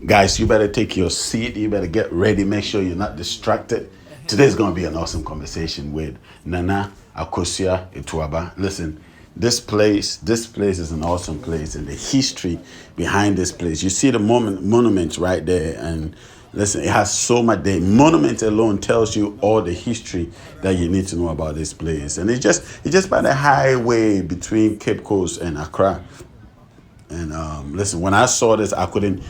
Guys, you better take your seat. You better get ready. Make sure you're not distracted. Today's going to be an awesome conversation with Nana Akosua Otuaba. Listen, this place is an awesome place, and the history behind this place. You see the monument right there, and listen, it has so much. The monument alone tells you all the history that you need to know about this place, and it's just by the highway between Cape Coast and Accra. And listen, when I saw this, I couldn't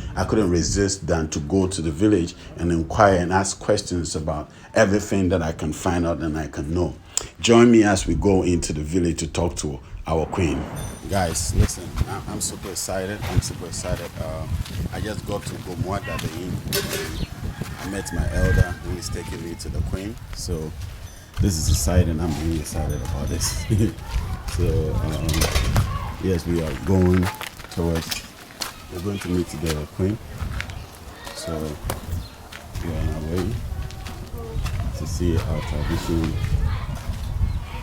resist than to go to the village and inquire and ask questions about everything that I can find out and I can know. Join me as we go into the village to talk to our queen. Guys, listen, I'm super excited. I'm super excited. I just got to Gomuada the I met my elder who is taking me to the queen. So this is exciting. I'm really excited about this. So yes, we are going towards. We're going to meet the queen. So we are on our way to see our tradition,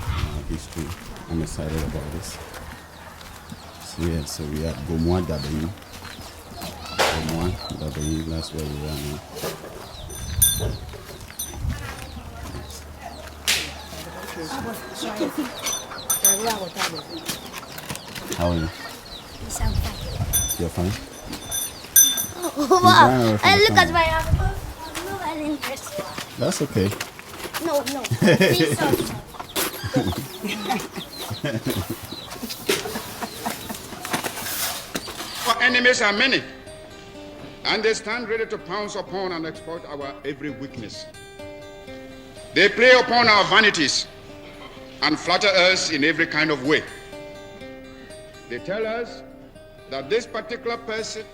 our history. I'm excited about this. So yeah, so we are Gomoa W. Gomoa W. That's where we are now. How are you? You're fine? Oh, wow. I look at my arm. No, I didn't press. That's okay. No. Please stop. Our enemies are many, and they stand ready to pounce upon and exploit our every weakness. They play upon our vanities and flatter us in every kind of way. They tell us that this particular person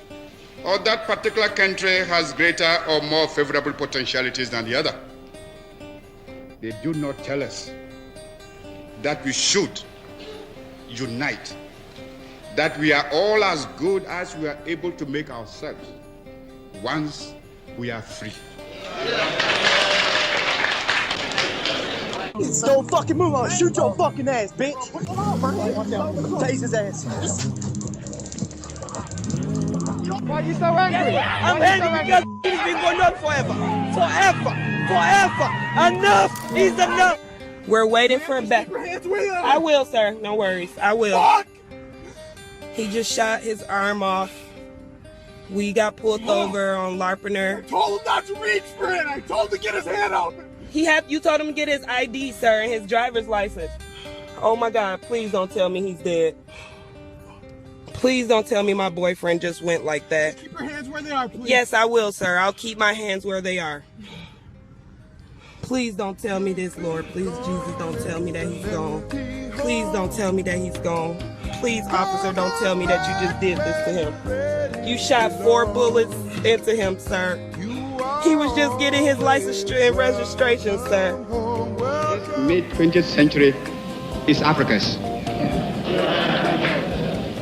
or that particular country has greater or more favorable potentialities than the other. They do not tell us that we should unite, that we are all as good as we are able to make ourselves once we are free. Don't fucking move on. Shoot your fucking ass, bitch. Tase his ass. Why are you so angry? I'm angry because it's been going on forever. Enough is enough. We're waiting for a back. I will, sir. No worries. I will. Fuck. He just shot his arm off. We got pulled over on Larpener. I told him not to reach for it. I told him to get his hand out. You told him to get his ID, sir, and his driver's license. Oh my God, please don't tell me he's dead. Please don't tell me my boyfriend just went like that. Keep your hands where they are, please. Yes, I will, sir. I'll keep my hands where they are. Please don't tell me this, Lord. Please, Jesus, don't tell me that he's gone. Please don't tell me that he's gone. Please, officer, don't tell me that you just did this to him. You shot 4 bullets into him, sir. He was just getting his license and registration, sir. Mid-20th century is Africa's.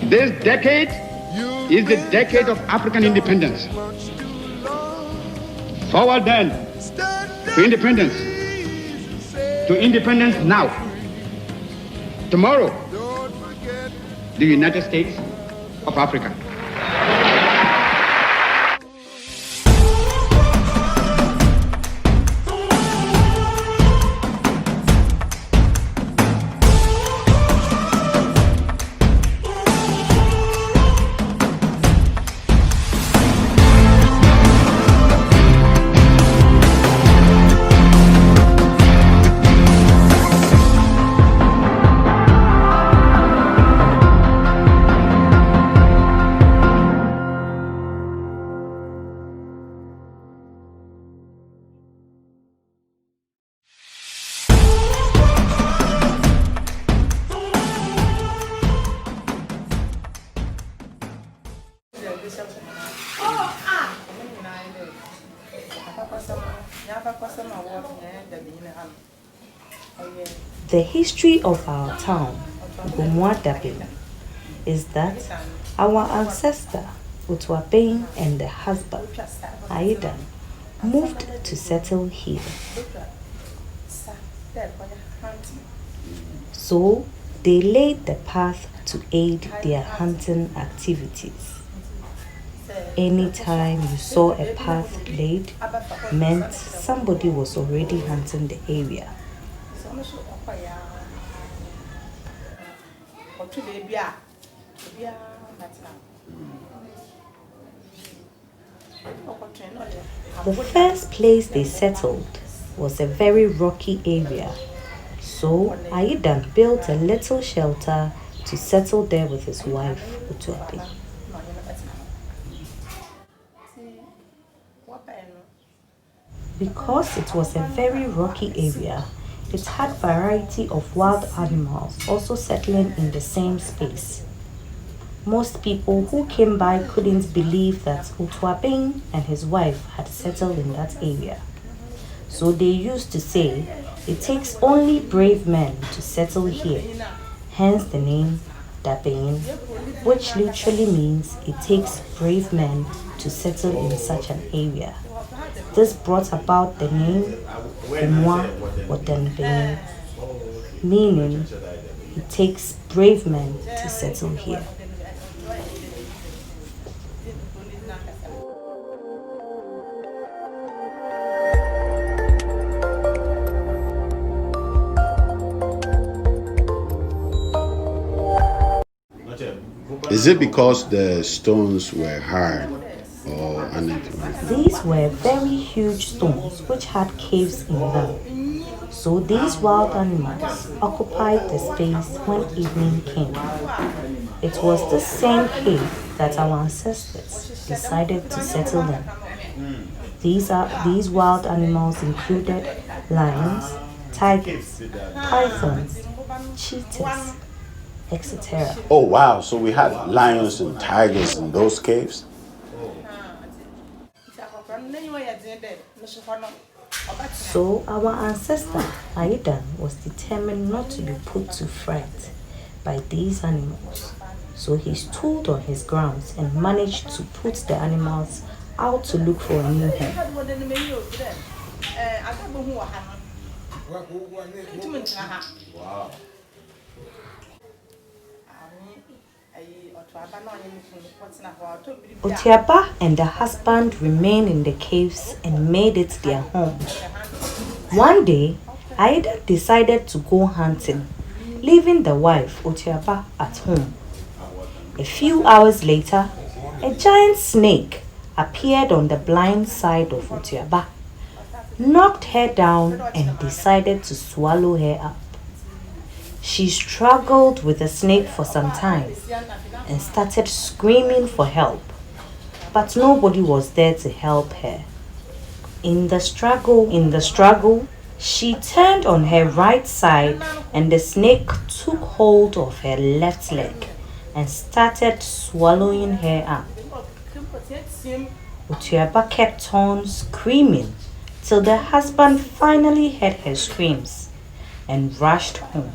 This decade is the decade of African independence. Forward then to independence. To independence now. Tomorrow, the United States of Africa. The history of our town, Gomuada, is that our ancestor, Otuaba and the husband, Aidan, moved to settle here. So they laid the path to aid their hunting activities. Anytime you saw a path laid, meant somebody was already hunting the area. The first place they settled was a very rocky area, so Aidan built a little shelter to settle there with his wife, Otuaba. Because it was a very rocky area, it had variety of wild animals also settling in the same space. Most people who came by couldn't believe that Otuaba and his wife had settled in that area. So they used to say, it takes only brave men to settle here, hence the name Dapain, which literally means it takes brave men to settle in such an area. This brought about the name Umwa Otanpain, meaning it takes brave men to settle here. Is it because the stones were hard or uneven? These were very huge stones which had caves in them. So these wild animals occupied the space when evening came. It was the same cave that our ancestors decided to settle in. These wild animals included lions, tigers, pythons, cheetahs, etc. Oh wow, so we had lions and tigers in those caves? So our ancestor Aidan was determined not to be put to fright by these animals. So he stood on his grounds and managed to put the animals out to look for a new home. Wow. Otuaba and the husband remained in the caves and made it their home. One day, Aidan decided to go hunting, leaving the wife, Otuaba, at home. A few hours later, a giant snake appeared on the blind side of Otuaba, knocked her down and decided to swallow her up. She struggled with the snake for some time and started screaming for help, but nobody was there to help her. In the struggle, she turned on her right side and the snake took hold of her left leg and started swallowing her up. Otuaba kept on screaming till the husband finally heard her screams and rushed home.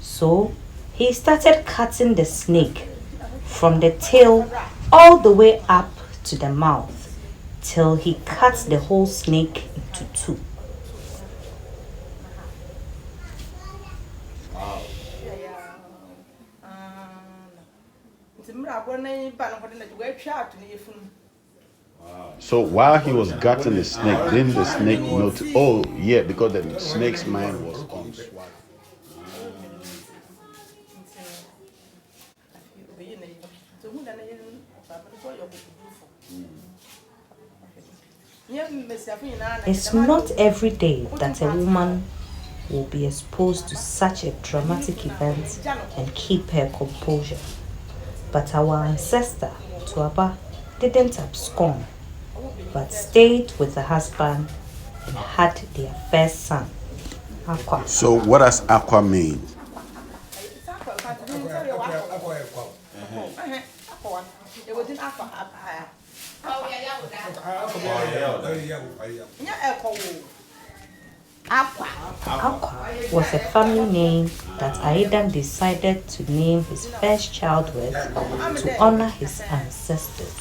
So he started cutting the snake from the tail all the way up to the mouth till he cut the whole snake into two. So while he was gutting the snake, didn't the snake notice? Oh yeah, because the snake's mind was on swat. It's not every day that a woman will be exposed to such a traumatic event and keep her composure. But our ancestor, Otuaba, didn't abscond, but stayed with the husband and had their first son, Akwa. So what does aqua mean? Akwa was a family name that Aidan decided to name his first child with to honor his ancestors.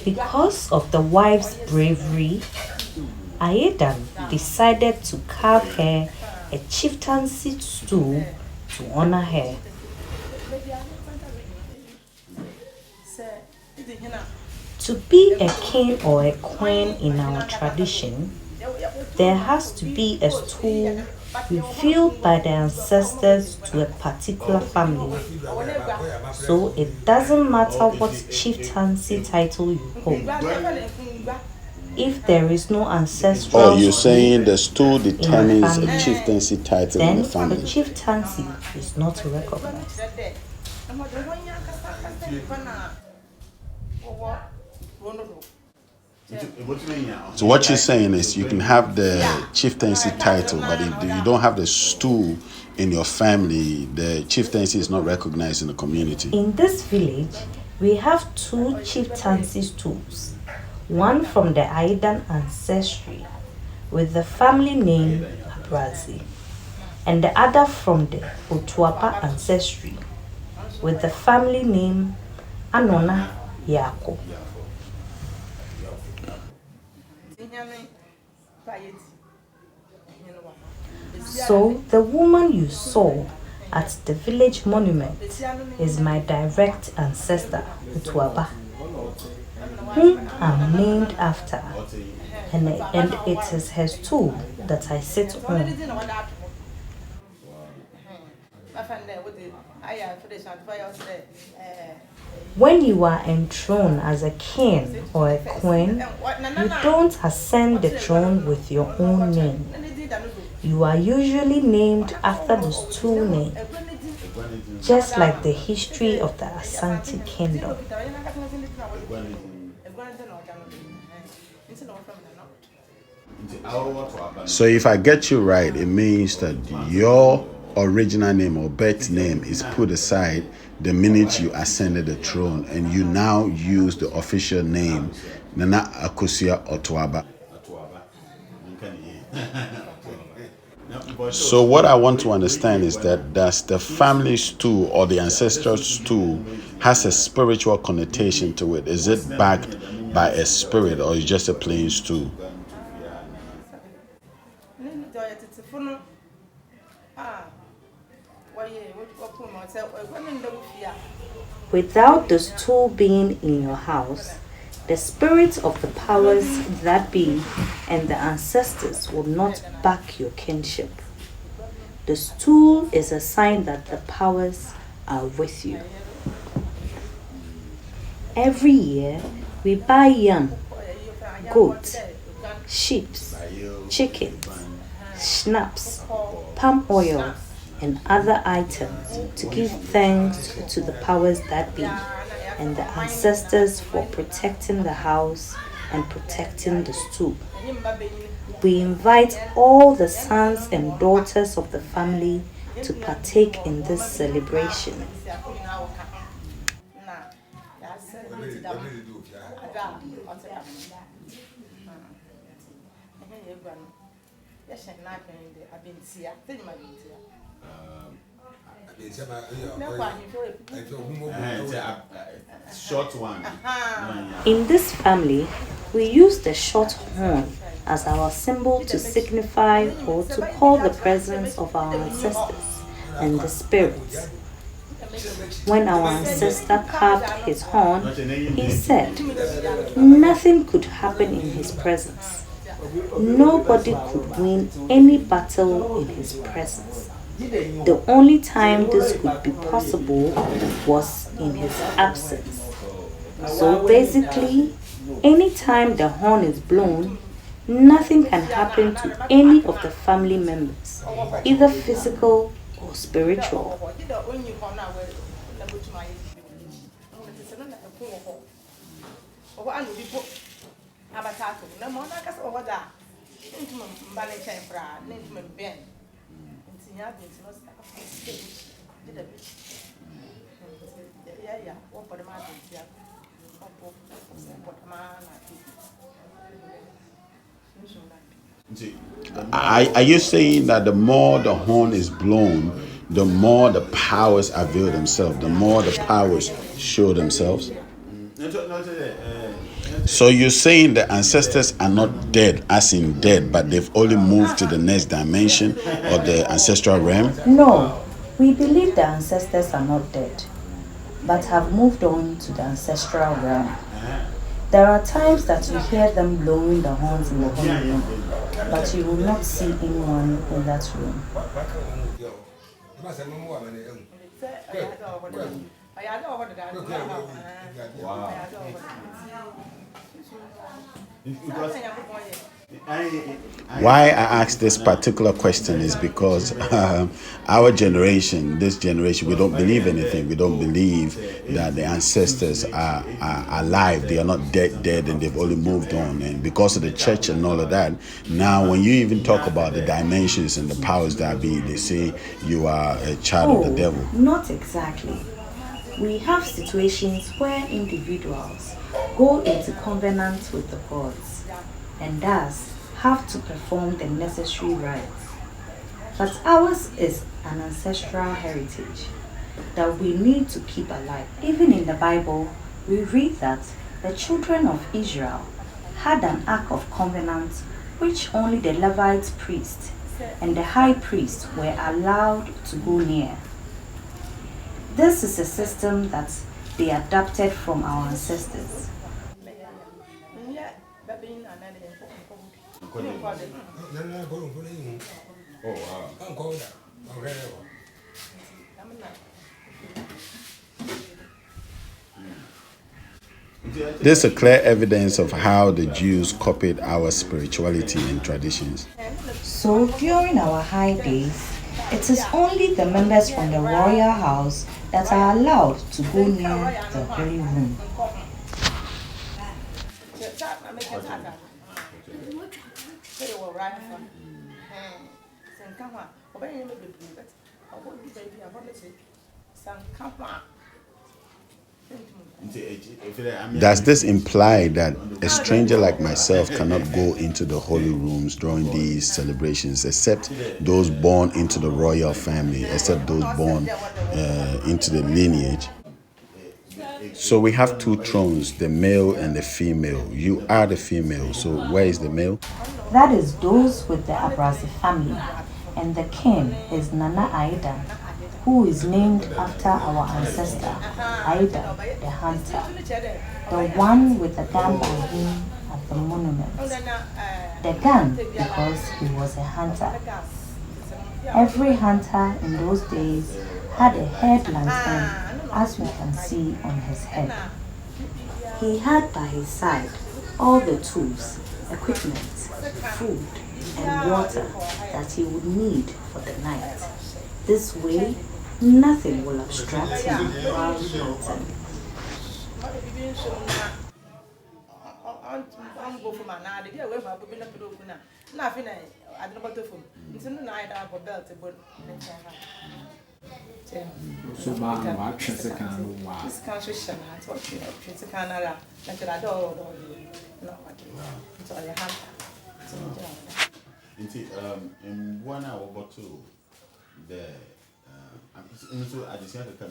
Because of the wife's bravery, Ayedan decided to carve her a chieftaincy stool to honor her. To be a king or a queen in our tradition, there has to be a stool revealed by the ancestors to a particular family. So it doesn't matter what chieftaincy title you hold. If there is no ancestral Oh, you're saying the stool in determines the a family, chieftaincy title in then the the family. chieftaincy is not recognized. So what you're saying is you can have the chieftaincy title, but if you don't have the stool in your family, the chieftaincy is not recognized in the community. In this village, we have two chieftaincy stools, one from the Aidan ancestry with the family name Abrazi, and the other from the Otuaba ancestry with the family name Anona Yako. So the woman you saw at the village monument is my direct ancestor, Otuaba, whom I'm named after, and it is her stool that I sit on. When you are enthroned as a king or a queen, you don't ascend the throne with your own name. You are usually named after the stool name, just like the history of the Asante Kingdom. So if I get you right, it means that your original name or birth name is put aside the minute you ascended the throne, and you now use the official name Nana Akosua Otuaba. So what I want to understand is that does the family stool or the ancestral stool has a spiritual connotation to it? Is it backed by a spirit or is it just a plain stool? Without the stool being in your house, the spirits of the powers that be and the ancestors will not back your kinship. The stool is a sign that the powers are with you. Every year, we buy yam, goat, sheep, chickens, schnapps, palm oil, and other items to give thanks to the powers that be and the ancestors for protecting the house and protecting the stool. We invite all the sons and daughters of the family to partake in this celebration. Short one. In this family, we use the short horn as our symbol to signify or to call the presence of our ancestors and the spirits. When our ancestor carved his horn, he said, nothing could happen in his presence. Nobody could win any battle in his presence. The only time this could be possible was in his absence. So basically, anytime the horn is blown, nothing can happen to any of the family members, either physical or spiritual. Are you saying that the more the horn is blown, the more the powers avail themselves, the more the powers show themselves? So you're saying the ancestors are not dead, as in dead, but they've only moved to the next dimension or the ancestral realm? No, we believe the ancestors are not dead, but have moved on to the ancestral realm. There are times that you hear them blowing the horns in the holy room, but you will not see anyone in that room. Why I ask this particular question is because our generation, this generation, we don't believe anything. We don't believe that the ancestors are alive. They are not dead, and they've only moved on. And because of the church and all of that, now when you even talk about the dimensions and the powers that be, they say you are a child of the devil. Not exactly. We have situations where individuals go into covenant with the gods and thus have to perform the necessary rites. But ours is an ancestral heritage that we need to keep alive. Even in the Bible, we read that the children of Israel had an ark of covenant which only the Levite priest and the high priest were allowed to go near. This is a system that they adapted from our ancestors. There's a clear evidence of how the Jews copied our spirituality and traditions. So during our high days, it is only the members from the royal house that are allowed to go near the holy room. Does this imply that a stranger like myself cannot go into the holy rooms during these celebrations except those born into the royal family, except those born into the lineage? So we have two thrones, the male and the female. You are the female, so where is the male? That is those with the Abrasi family, and the king is Nana Aidan, who is named after our ancestor, Aidan the hunter, the one with the gun by him at the monument. The gun because he was a hunter. Every hunter in those days had a head lantern, as we can see on his head. He had by his side all the tools, equipment, food, and water that he would need for the night. This way, nothing will obstruct him while hunting.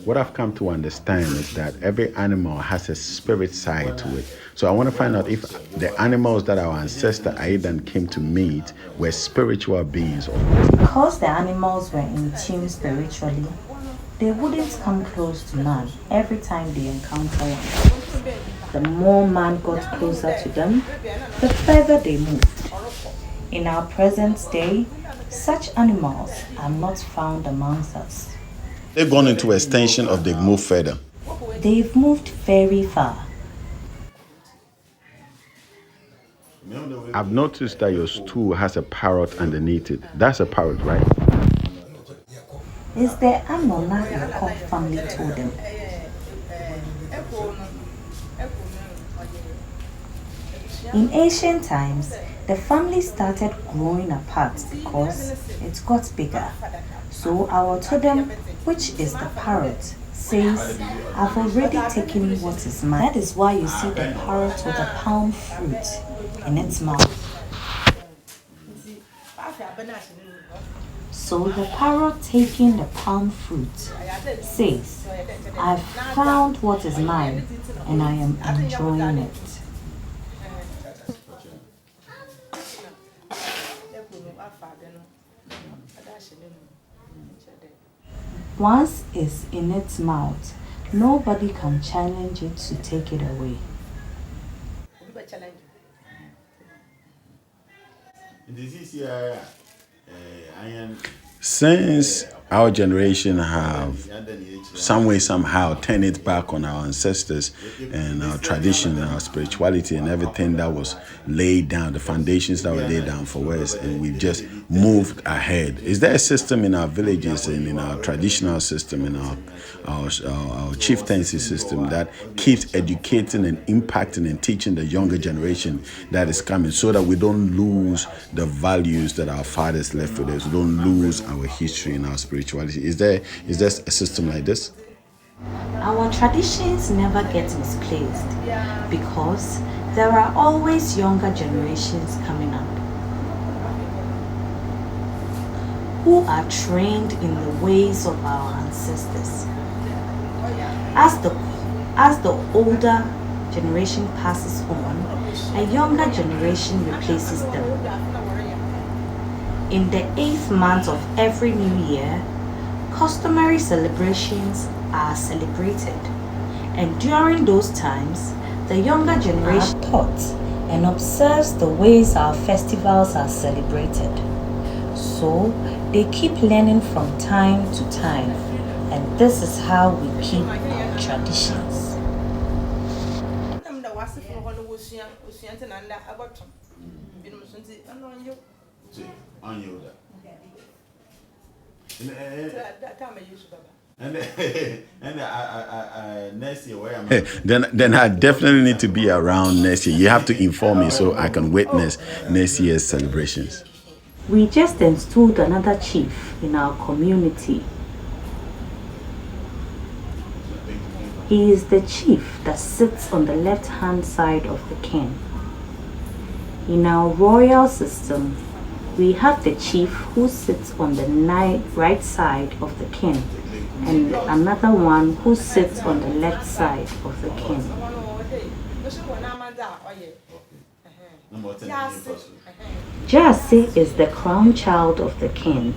What I've come to understand is that every animal has a spirit side to it. So I want to find out if the animals that our ancestor Aidan came to meet were spiritual beings or not. Because the animals were in tune spiritually, they wouldn't come close to man every time they encounter one. The more man got closer to them, the further they moved. In our present day, such animals are not found amongst us. They've gone into extension or they've moved further? They've moved very far. I've noticed that your stool has a parrot underneath it. That's a parrot, right? It's the Amona Yakov family told them. In ancient times, the family started growing apart because it got bigger. So our totem, which is the parrot, says, I've already taken what is mine. That is why you see the parrot with a palm fruit in its mouth. So the parrot taking the palm fruit says, I've found what is mine and I am enjoying it. Once it's in its mouth, nobody can challenge it to take it away. Since our generation have some way somehow turned it back on our ancestors and our tradition and our spirituality and everything that was laid down, the foundations that were laid down for us, and we've just moved ahead. Is there a system in our villages and in our traditional system, in our chieftaincy system that keeps educating and impacting and teaching the younger generation that is coming, so that we don't lose the values that our fathers left with us, we don't lose our history and our spirituality? Is there a system like this? Our traditions never get misplaced because there are always younger generations coming up who are trained in the ways of our ancestors. As the older generation passes on, a younger generation replaces them. In the 8th month of every new year, customary celebrations are celebrated, and during those times, the younger generation taught and observes the ways our festivals are celebrated. So they keep learning from time to time, and this is how we keep our traditions. Next year, then I definitely need to be around next year. You have to inform me so I can witness next year's celebrations. We just installed another chief in our community. He is the chief that sits on the left-hand side of the king. In our royal system, we have the chief who sits on the right side of the king, and another one who sits on the left side of the king. Jase is the crown child of the king.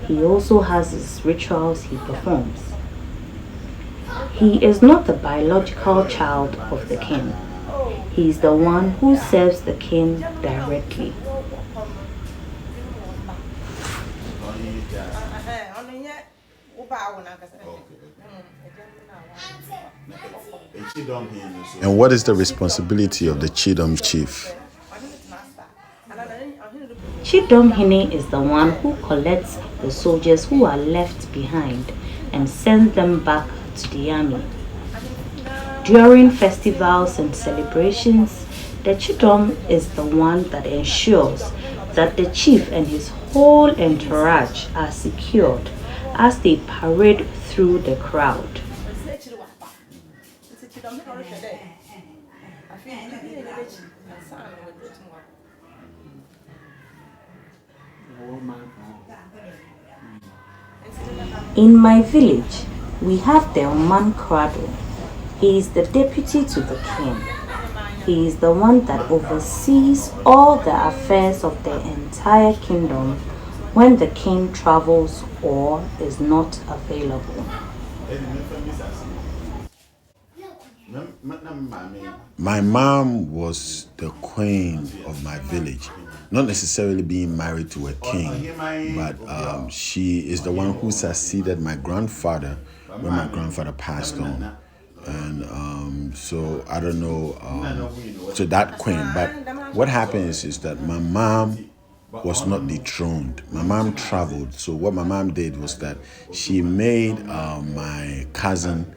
He also has his rituals he performs. He is not the biological child of the king. He is the one who serves the king directly. And what is the responsibility of the Chidom chief? Chidom Hine is the one who collects the soldiers who are left behind and sends them back to the army. During festivals and celebrations, the Chidom is the one that ensures that the chief and his whole entourage are secured as they parade through the crowd. In my village, we have the Oman Krado. He is the deputy to the king. He is the one that oversees all the affairs of the entire kingdom when the king travels or is not available. My mom was the queen of my village, not necessarily being married to a king, but she is the one who succeeded my grandfather when my grandfather passed on. And so I don't know, to that queen. But what happens is that my mom was not dethroned. My mom traveled. So what my mom did was that she made my cousin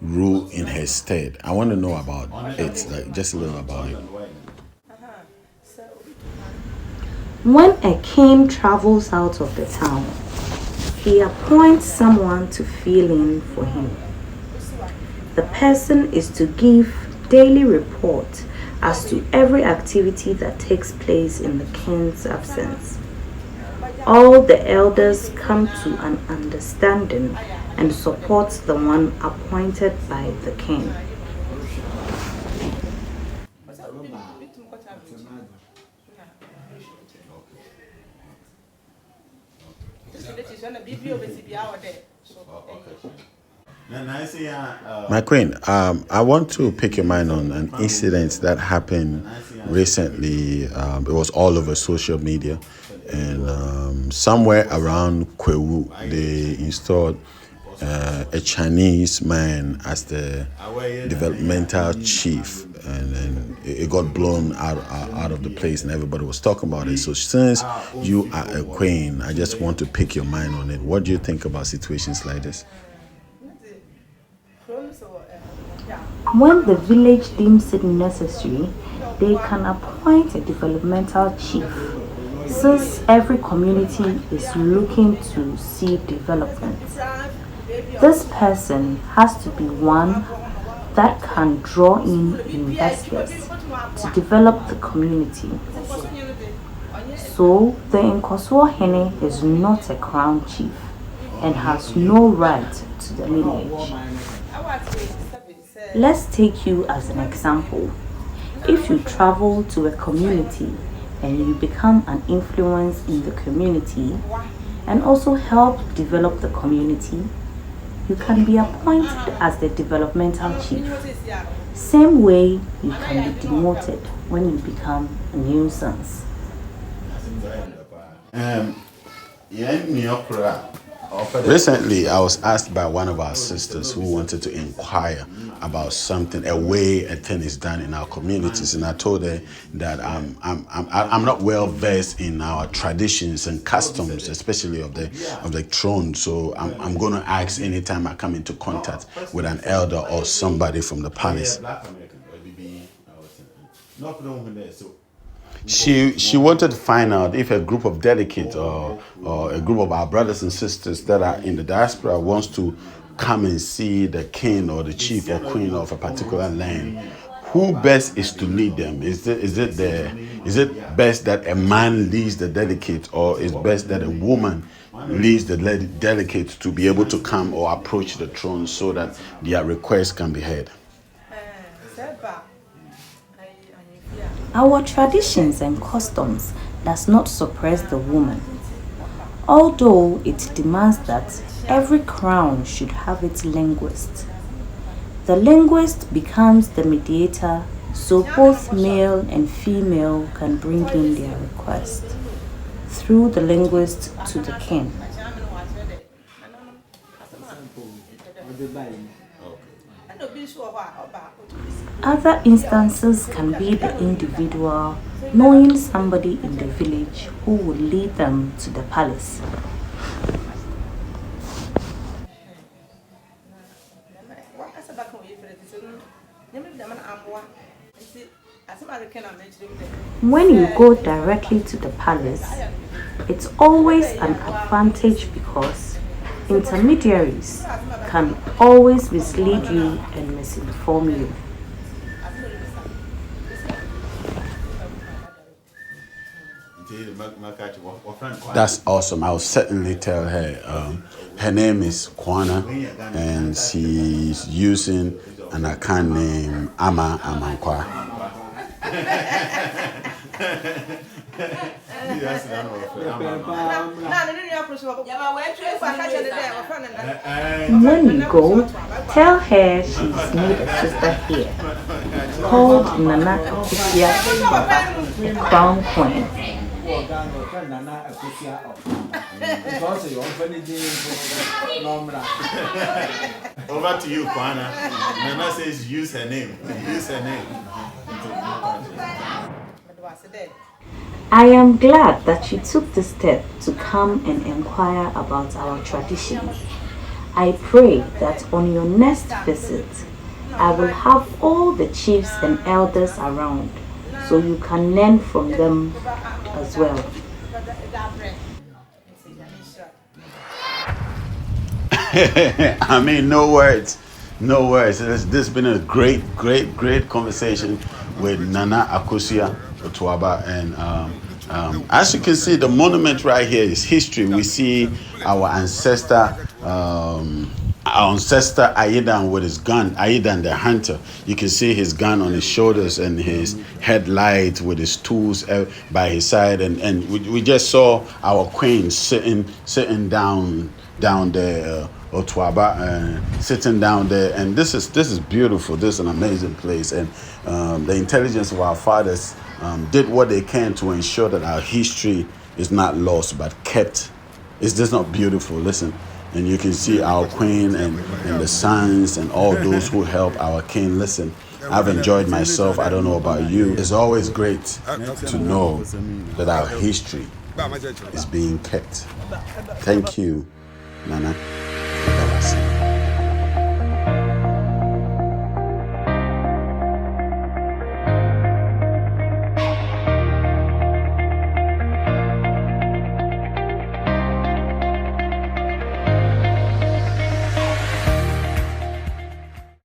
rule in her stead. I want to know about it, like just a little about it. When a king travels out of the town, he appoints someone to fill in for him. The person is to give daily report as to every activity that takes place in the king's absence. All the elders come to an understanding and support the one appointed by the king. My queen, I want to pick your mind on an incident that happened recently. It was all over social media, and somewhere around Kwewu, they installed a Chinese man as the developmental chief, and then it got blown out of the place, and everybody was talking about it. So since you are a queen, I just want to pick your mind on it. What do you think about situations like this? When the village deems it necessary, they can appoint a developmental chief. Since every community is looking to see development, this person has to be one that can draw in investors to develop the community. So the Akosua Hene is not a crown chief and has no right to the lineage. Let's take you as an example. If you travel to a community and you become an influence in the community and also help develop the community, you can be appointed as the developmental chief. Same way you can be demoted when you become a nuisance. Recently, I was asked by one of our sisters who wanted to inquire about something, a way a thing is done in our communities, and I told her that I'm not well versed in our traditions and customs, especially of the throne. So I'm going to ask anytime I come into contact with an elder or somebody from the palace. She wanted to find out if a group of delegates or a group of our brothers and sisters that are in the diaspora wants to come and see the king or the chief or queen of a particular land, who best is to lead them? Is it best that a man leads the delegate, or is best that a woman leads the delegate to be able to come or approach the throne so that their requests can be heard? Our traditions and customs does not suppress the woman, although it demands that every crown should have its linguist. The linguist becomes the mediator, so both male and female can bring in their request through the linguist to the king. Other instances can be the individual knowing somebody in the village who will lead them to the palace. When you go directly to the palace, it's always an advantage because intermediaries can always mislead you and misinform you. That's awesome. I'll certainly tell her. Her name is Kwana, and she's using an account name Ama Amankwa. When you go, tell her she's made a sister here called Nana Akosua, the crown queen. Over to you, Kwana. Nana says use her name. Use her name. I am glad that you took the step to come and inquire about our traditions. I pray that on your next visit, I will have all the chiefs and elders around so you can learn from them as well. I mean, no words. No words. This has been a great conversation with Nana Akosua Otuaba, and as you can see, the monument right here is history. We see our ancestor our ancestor Aidan with his gun, Aidan the hunter. You can see his gun on his shoulders and his headlight with his tools by his side. And we just saw our queen sitting down there, Otuaba, sitting down there. And this is beautiful. This is an amazing place. And the intelligence of our fathers did what they can to ensure that our history is not lost but kept. Is this not beautiful? Listen. And you can see our queen and the sons and all those who help our king. Listen, I've enjoyed myself. I don't know about you. It's always great to know that our history is being kept. Thank you, Nana.